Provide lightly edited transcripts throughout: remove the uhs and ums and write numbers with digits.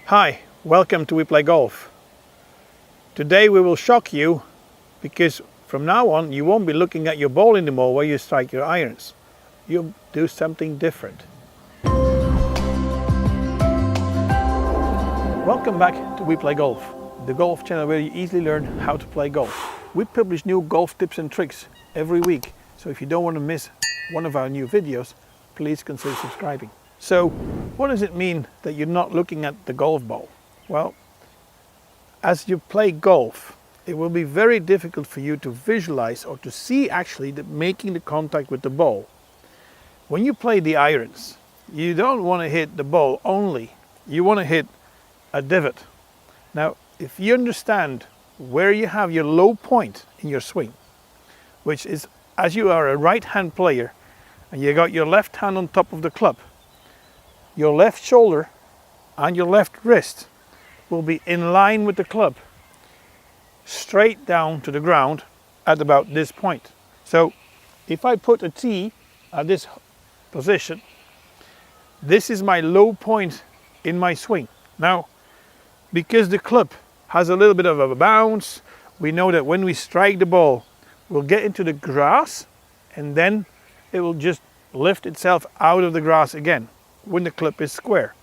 Hi, welcome to We Play Golf. Today we will shock you because from now on you won't be looking at your ball anymore where you strike your irons. You'll do something different. Welcome back to We Play Golf, the golf channel where you easily learn how to play golf. We publish new golf tips and tricks every week, so if you don't want to miss one of our new videos, please consider subscribing. So, what does it mean that you're not looking at the golf ball? Well, as you play golf, it will be very difficult for you to visualize or to see actually making the contact with the ball. When you play the irons, you don't want to hit the ball only, you want to hit a divot. Now, if you understand where you have your low point in your swing, which is as you are a right-hand player and you got your left hand on top of the club, your left shoulder and your left wrist will be in line with the club, straight down to the ground at about this point. So if I put a tee at this position, this is my low point in my swing. Now, because the club has a little bit of a bounce, we know that when we strike the ball, we'll get into the grass and then it will just lift itself out of the grass again when the club is square.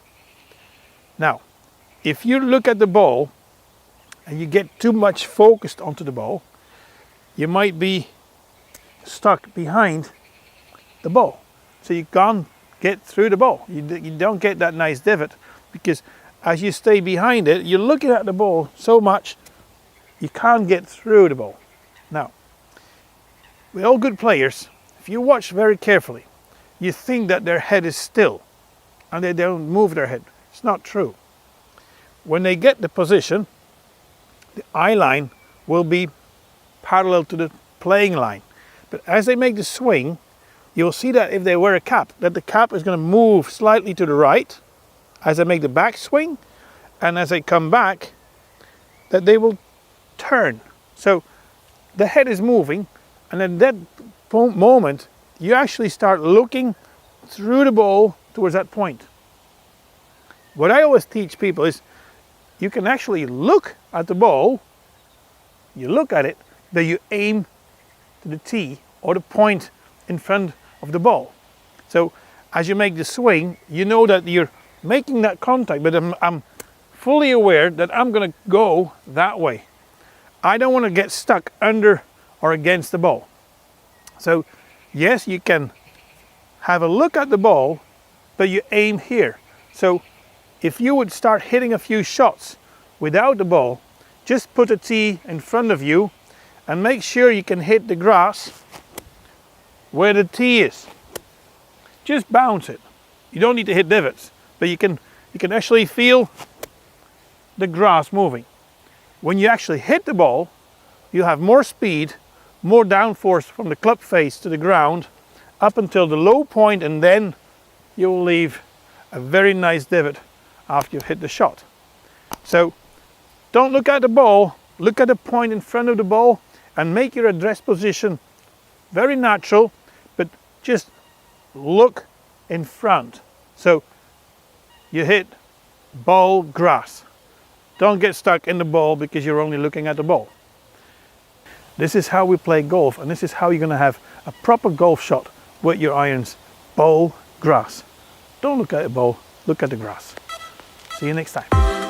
Now, if you look at the ball and you get too much focused onto the ball, you might be stuck behind the ball. So you can't get through the ball. You don't get that nice divot because as you stay behind it, you're looking at the ball so much you can't get through the ball. Now, with all good players, if you watch very carefully, you think that their head is still and they don't move their head. It's not true. When they get the position, the eye line will be parallel to the playing line. But as they make the swing, you'll see that if they wear a cap, that the cap is going to move slightly to the right as they make the back swing, and as they come back, that they will turn. So the head is moving, and at that moment, you actually start looking through the ball towards that point. What I always teach people is you can actually look at the ball, you look at it, but you aim to the tee or the point in front of the ball. So as you make the swing, you know that you're making that contact, but I'm fully aware that I'm going to go that way. I don't want to get stuck under or against the ball. So yes, you can have a look at the ball, but you aim here. So if you would start hitting a few shots without the ball, just put a tee in front of you and make sure you can hit the grass where the tee is. Just bounce it. You don't need to hit divots, but you can actually feel the grass moving. When you actually hit the ball, you have more speed, more downforce from the club face to the ground up until the low point, and then you will leave a very nice divot after you've hit the shot. So don't look at the ball, look at the point in front of the ball and make your address position very natural, but just look in front. So you hit ball, grass. Don't get stuck in the ball because you're only looking at the ball. This is how we play golf, and this is how you're going to have a proper golf shot with your irons. Ball, grass. Don't look at the ball, look at the grass. See you next time.